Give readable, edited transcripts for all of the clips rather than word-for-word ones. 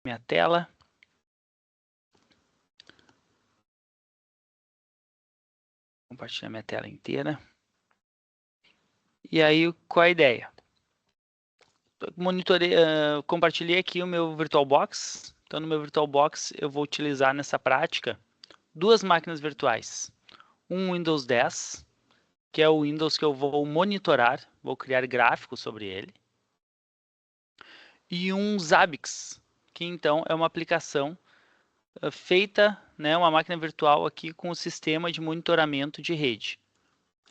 minha tela. Compartilhar minha tela inteira. E aí, qual é a ideia? Compartilhei aqui o meu VirtualBox. Então, no meu VirtualBox, eu vou utilizar nessa prática duas máquinas virtuais. Um Windows 10, que é o Windows que eu vou monitorar, vou criar gráficos sobre ele. E um Zabbix, que então é uma aplicação feita, né, uma máquina virtual aqui com o sistema de monitoramento de rede.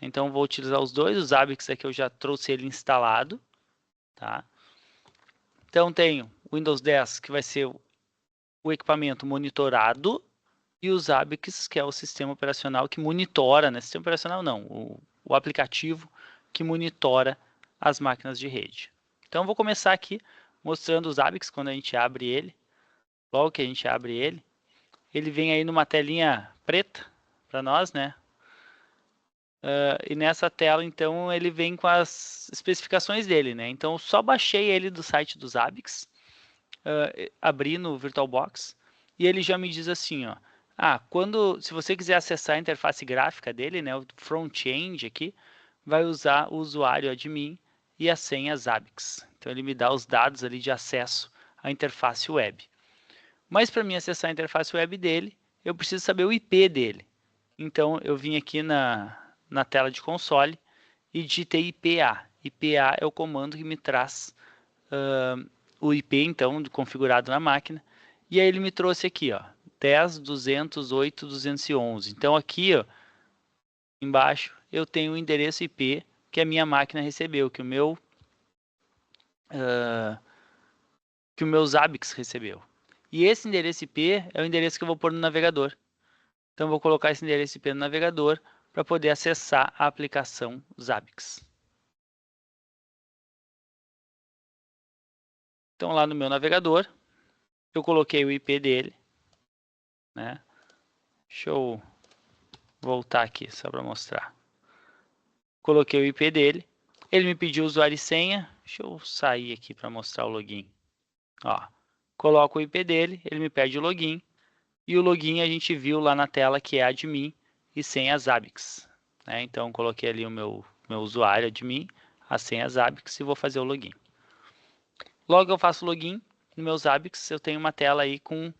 Então, vou utilizar os dois. O Zabbix aqui eu já trouxe ele instalado. Tá? Então, tenho o Windows 10, que vai ser o equipamento monitorado, e o Zabbix, que é o sistema operacional que monitora, né? Sistema operacional não, o aplicativo que monitora as máquinas de rede. Então, vou começar aqui mostrando o Zabbix quando a gente abre ele. Logo que a gente abre ele vem aí numa telinha preta para nós, né? E nessa tela, então, ele vem com as especificações dele, né? Então, eu só baixei ele do site do Zabbix, abri no VirtualBox, e ele já me diz assim, ó, se você quiser acessar a interface gráfica dele, né, o front-end aqui, vai usar o usuário admin e a senha Zabbix. Então, ele me dá os dados ali de acesso à interface web. Mas para mim acessar a interface web dele, eu preciso saber o IP dele. Então, eu vim aqui na tela de console e digitei IPA. IPA é o comando que me traz o IP, então, configurado na máquina. E aí ele me trouxe aqui, ó, 10.208.211. Então, aqui, ó, embaixo, eu tenho o endereço IP que a minha máquina recebeu, que o meu Zabbix recebeu. E esse endereço IP é o endereço que eu vou pôr no navegador. Então, eu vou colocar esse endereço IP no navegador para poder acessar a aplicação Zabbix. Então, lá no meu navegador, eu coloquei o IP dele, né? Deixa eu voltar aqui só para mostrar. Coloquei o IP dele. Ele me pediu usuário e senha. Deixa eu sair aqui para mostrar o login. Ó, coloco o IP dele, ele me pede o login. E o login a gente viu lá na tela que é admin e senha Zabbix. Né? Então, coloquei ali o meu usuário admin, a senha Zabbix e vou fazer o login. Logo que eu faço o login no meu Zabbix, eu tenho uma tela aí com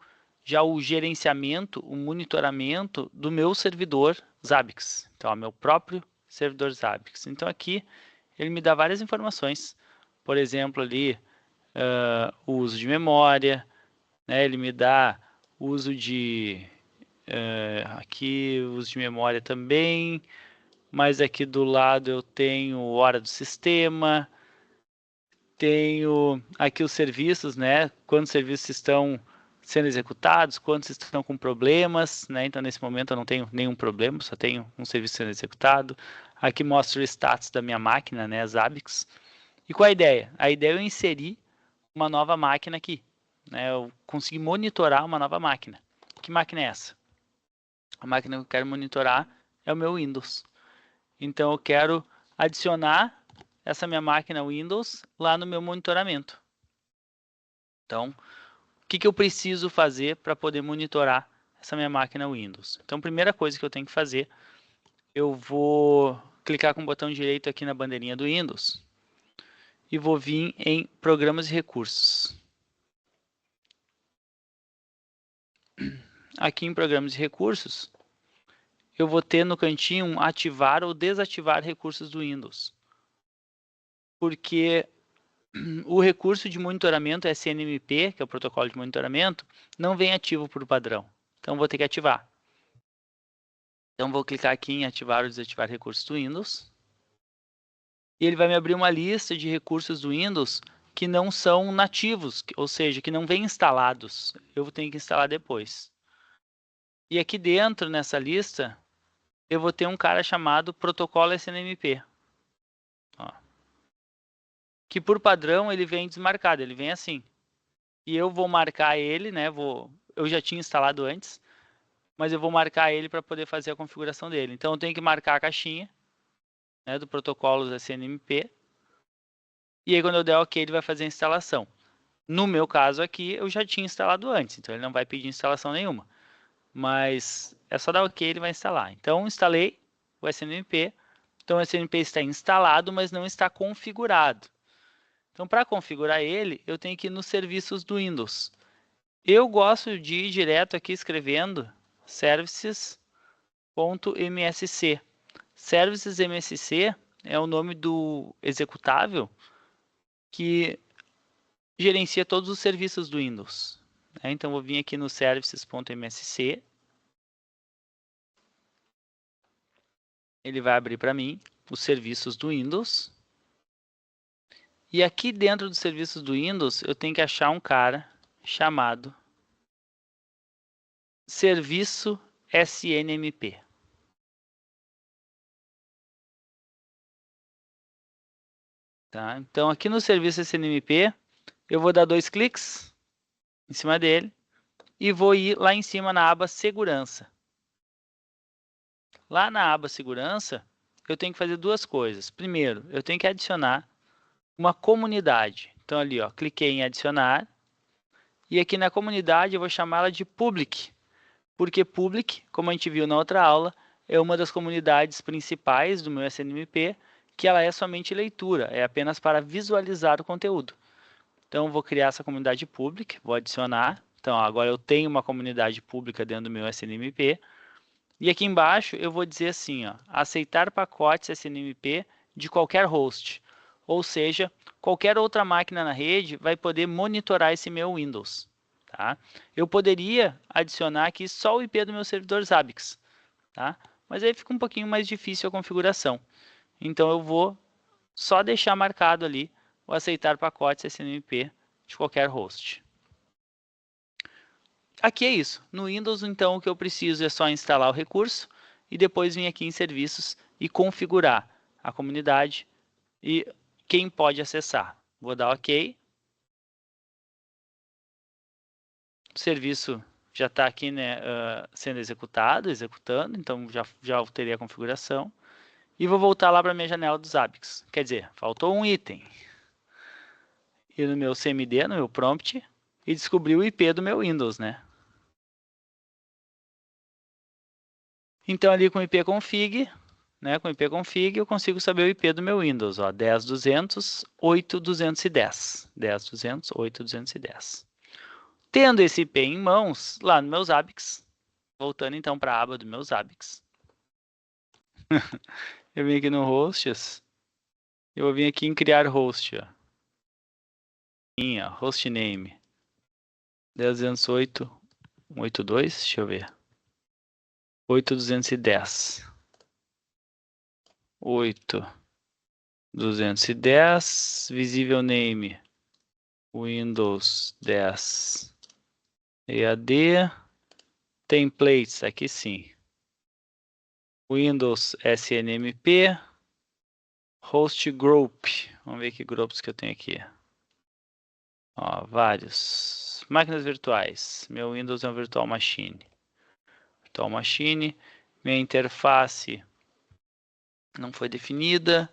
já o gerenciamento, o monitoramento do meu servidor Zabbix. Então, é meu próprio servidor Zabbix. Então, aqui ele me dá várias informações. Por exemplo, ali, o uso de memória, né? Ele me dá uso de... aqui, uso de memória também. Mas aqui do lado eu tenho hora do sistema. Tenho aqui os serviços, né? Quantos serviços estão sendo executados, quantos estão com problemas, né? Então, nesse momento eu não tenho nenhum problema, só tenho um serviço sendo executado. Aqui mostra o status da minha máquina, né? Zabbix. E qual a ideia? A ideia é eu inserir uma nova máquina aqui, né? Eu consegui monitorar uma nova máquina. Que máquina é essa? A máquina que eu quero monitorar é o meu Windows. Então, eu quero adicionar essa minha máquina Windows lá no meu monitoramento. Então, o que eu preciso fazer para poder monitorar essa minha máquina Windows? Então, a primeira coisa que eu tenho que fazer, eu vou clicar com o botão direito aqui na bandeirinha do Windows e vou vir em Programas e Recursos. Aqui em Programas e Recursos, eu vou ter no cantinho um ativar ou desativar recursos do Windows. Porque o recurso de monitoramento SNMP, que é o protocolo de monitoramento, não vem ativo por padrão. Então, vou ter que ativar. Então, vou clicar aqui em ativar ou desativar recursos do Windows. E ele vai me abrir uma lista de recursos do Windows que não são nativos, ou seja, que não vêm instalados. Eu tenho que instalar depois. E aqui dentro, nessa lista, eu vou ter um cara chamado protocolo SNMP. Ó. Que por padrão ele vem desmarcado, ele vem assim. E eu vou marcar ele, né? Eu já tinha instalado antes, mas eu vou marcar ele para poder fazer a configuração dele. Então, eu tenho que marcar a caixinha, né, do protocolo SNMP. E aí, quando eu der OK, ele vai fazer a instalação. No meu caso aqui, eu já tinha instalado antes, então ele não vai pedir instalação nenhuma. Mas é só dar OK, ele vai instalar. Então, instalei o SNMP. Então, o SNMP está instalado, mas não está configurado. Então, para configurar ele, eu tenho que ir nos serviços do Windows. Eu gosto de ir direto aqui escrevendo services.msc. Services MSC é o nome do executável que gerencia todos os serviços do Windows. Então, vou vir aqui no services.msc. Ele vai abrir para mim os serviços do Windows. E aqui dentro dos serviços do Windows, eu tenho que achar um cara chamado Serviço SNMP. Tá? Então, aqui no Serviço SNMP, eu vou dar 2 cliques em cima dele e vou ir lá em cima na aba Segurança. Lá na aba Segurança, eu tenho que fazer duas coisas. Primeiro, eu tenho que adicionar uma comunidade. Então, ali, ó, cliquei em adicionar. E aqui na comunidade, eu vou chamá-la de Public. Porque Public, como a gente viu na outra aula, é uma das comunidades principais do meu SNMP, que ela é somente leitura, é apenas para visualizar o conteúdo. Então, eu vou criar essa comunidade Public, vou adicionar. Então, agora eu tenho uma comunidade pública dentro do meu SNMP. E aqui embaixo eu vou dizer assim, ó, aceitar pacotes SNMP de qualquer host. Ou seja, qualquer outra máquina na rede vai poder monitorar esse meu Windows. Tá? Eu poderia adicionar aqui só o IP do meu servidor Zabbix, tá? Mas aí fica um pouquinho mais difícil a configuração. Então eu vou só deixar marcado ali o aceitar pacotes SNMP de qualquer host. Aqui é isso. No Windows, então, o que eu preciso é só instalar o recurso e depois vir aqui em serviços e configurar a comunidade e quem pode acessar. Vou dar OK. O serviço já está aqui, né, sendo executando, então já alterei a configuração. E vou voltar lá para a minha janela dos Zabbix. Quer dizer, faltou um item. Ir no meu CMD, no meu prompt, e descobrir o IP do meu Windows, né? Então, ali com o ipconfig, né, com o ipconfig, eu consigo saber o IP do meu Windows, ó, 10.200.8.210. 10.200.8.210. Tendo esse IP em mãos, lá no meu Zabbix, voltando então para a aba do meu Zabbix, eu vim aqui no Hosts, eu vou vir aqui em criar host, ó. Hostname 10.200.8.182, deixa eu ver, 8.210. 8.210, visível name Windows 10 EAD, templates, aqui sim, Windows SNMP, host group, vamos ver que grupos que eu tenho aqui, ó, vários, máquinas virtuais, meu Windows é um virtual machine, minha interface não foi definida,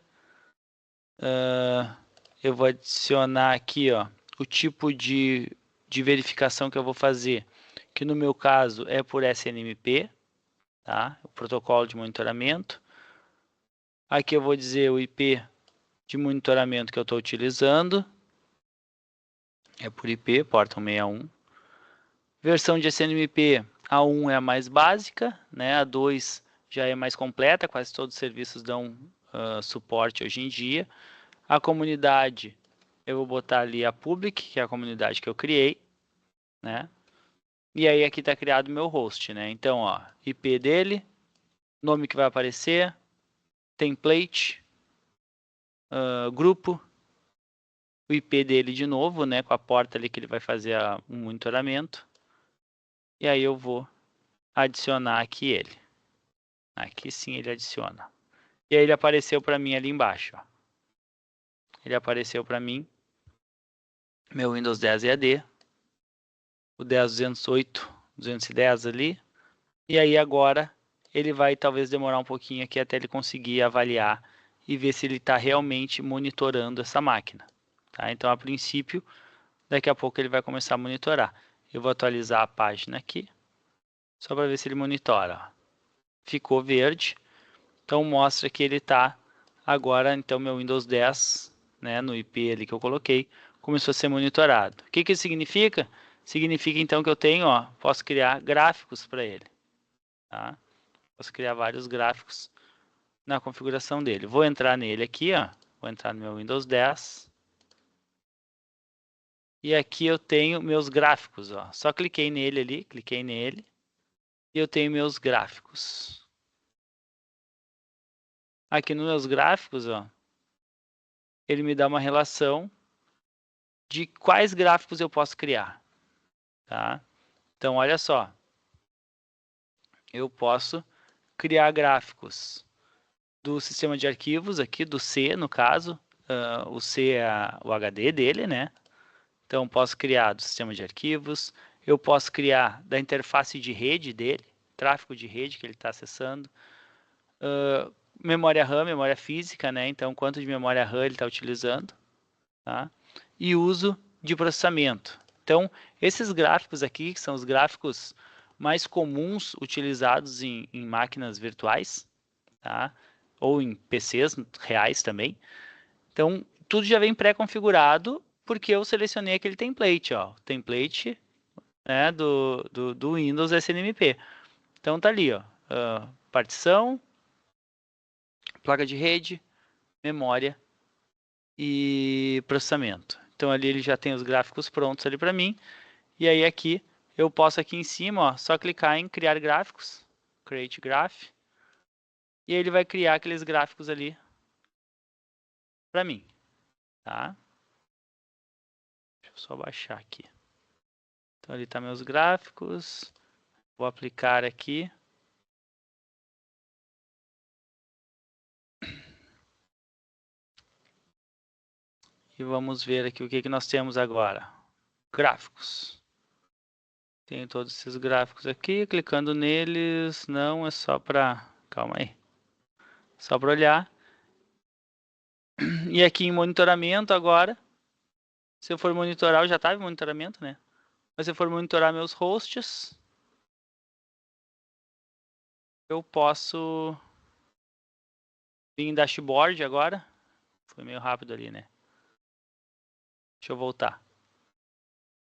eu vou adicionar aqui, ó, o tipo de verificação que eu vou fazer, que no meu caso é por SNMP, tá? O protocolo de monitoramento. Aqui eu vou dizer o IP de monitoramento que eu estou utilizando, é por IP, porta 161. Versão de SNMP, a 1 é a mais básica, né? A 2 já é mais completa, quase todos os serviços dão suporte hoje em dia. A comunidade, eu vou botar ali a public, que é a comunidade que eu criei, né? E aí aqui está criado o meu host, né? Então, ó, IP dele, nome que vai aparecer, template, grupo, o IP dele de novo, né? Com a porta ali que ele vai fazer um monitoramento. E aí eu vou adicionar aqui ele. Aqui sim ele adiciona. E aí ele apareceu para mim ali embaixo, ó. Ele apareceu para mim, meu Windows 10 EAD, o 10.208.210 ali. E aí agora ele vai talvez demorar um pouquinho aqui até ele conseguir avaliar e ver se ele está realmente monitorando essa máquina. Tá? Então, a princípio, daqui a pouco ele vai começar a monitorar. Eu vou atualizar a página aqui, só para ver se ele monitora. Ficou verde, então mostra que ele está agora, então meu Windows 10, né, no IP ali que eu coloquei, começou a ser monitorado. O que que isso significa? Significa então que eu tenho, ó, posso criar gráficos para ele. Tá? Posso criar vários gráficos na configuração dele. Vou entrar nele aqui, ó. Vou entrar no meu Windows 10. E aqui eu tenho meus gráficos, ó. Só cliquei nele ali, cliquei nele. E eu tenho meus gráficos. Aqui nos meus gráficos, ó, ele me dá uma relação de quais gráficos eu posso criar. Tá? Então, olha só. Eu posso criar gráficos do sistema de arquivos aqui, do C, no caso. O C é o HD dele, né? Então, posso criar do sistema de arquivos. Eu posso criar da interface de rede dele, tráfego de rede que ele está acessando. Memória RAM, memória física, né? Então, quanto de memória RAM ele está utilizando. Tá? E uso de processamento. Então, esses gráficos aqui, que são os gráficos mais comuns utilizados em máquinas virtuais, tá? Ou em PCs reais também. Então, tudo já vem pré-configurado, porque eu selecionei aquele template, ó, o template, né, do Windows SNMP. Então, tá ali, ó, partição, placa de rede, memória e processamento. Então, ali ele já tem os gráficos prontos ali para mim. E aí aqui, eu posso aqui em cima, ó, só clicar em criar gráficos, create graph, e aí ele vai criar aqueles gráficos ali para mim, tá? Deixa eu só baixar aqui. Então, ali tá meus gráficos. Vou aplicar aqui. E vamos ver aqui o que nós temos agora. Gráficos. Tenho todos esses gráficos aqui. Clicando neles, não, é só para... Calma aí. Só para olhar. E aqui em monitoramento agora. Se eu for monitorar, eu já estava em monitoramento, né? Mas se eu for monitorar meus hosts, eu posso vir em dashboard agora. Foi meio rápido ali, né? Deixa eu voltar.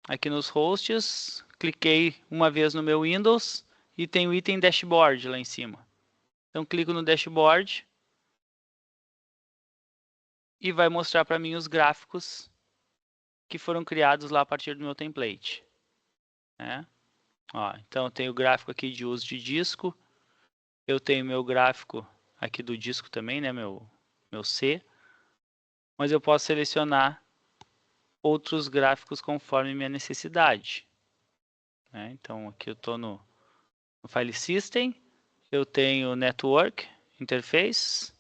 Aqui nos hosts, cliquei uma vez no meu Windows e tem o item dashboard lá em cima. Então, clico no dashboard e vai mostrar para mim os gráficos que foram criados lá a partir do meu template. Né? Ó, então, eu tenho o gráfico aqui de uso de disco. Eu tenho meu gráfico aqui do disco também, né? Meu C. Mas eu posso selecionar outros gráficos conforme minha necessidade. Né? Então, aqui eu estou no File System. Eu tenho Network, Interface.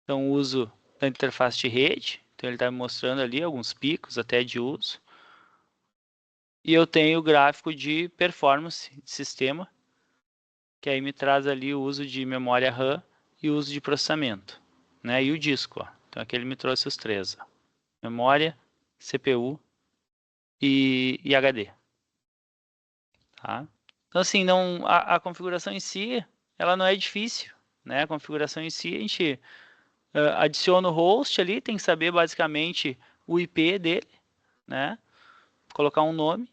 Então, uso da interface de rede. Então, ele está me mostrando ali alguns picos até de uso. E eu tenho o gráfico de performance de sistema, que aí me traz ali o uso de memória RAM e o uso de processamento. Né? E o disco. Ó. Então, aqui ele me trouxe os três. Ó. Memória, CPU e HD. Tá? Então, assim, não, a configuração em si, ela não é difícil. Né? A configuração em si, a gente adiciona o host ali, tem que saber basicamente o IP dele, né? Colocar um nome,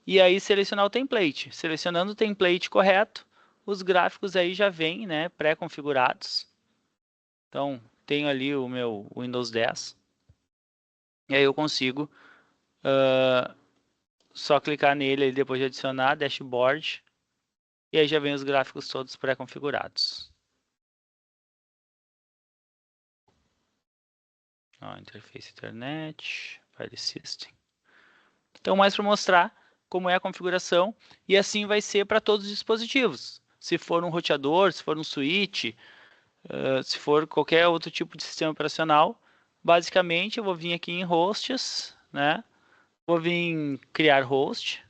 e aí selecionar o template. Selecionando o template correto, os gráficos aí já vêm, né, pré-configurados. Então, tenho ali o meu Windows 10, e aí eu consigo só clicar nele depois de adicionar dashboard, e aí já vem os gráficos todos pré-configurados. Interface Internet, File System. Então, mais para mostrar como é a configuração, e assim vai ser para todos os dispositivos. Se for um roteador, se for um switch, se for qualquer outro tipo de sistema operacional, basicamente eu vou vir aqui em hosts, né? Vou vir em criar host.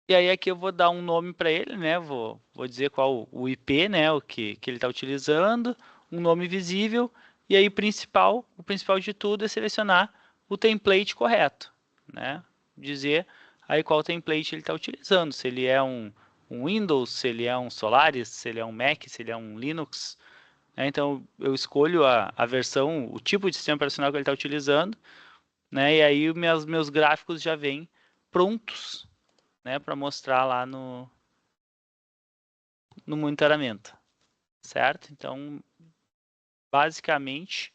E aí aqui eu vou dar um nome para ele, né? Vou dizer qual o IP, né? O que ele está utilizando, um nome visível. E aí o principal de tudo é selecionar o template correto. né, dizer aí qual template ele está utilizando, se ele é um Windows, se ele é um Solaris, se ele é um Mac, se ele é um Linux, né? Então eu escolho a versão, o tipo de sistema operacional que ele está utilizando, né, e aí meus gráficos já vêm prontos, né, para mostrar lá no monitoramento, certo? Então, basicamente,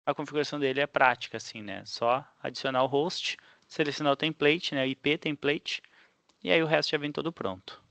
a configuração dele é prática, assim, né? Só adicionar o host, selecionar o template, né? IP template, e aí o resto já vem todo pronto.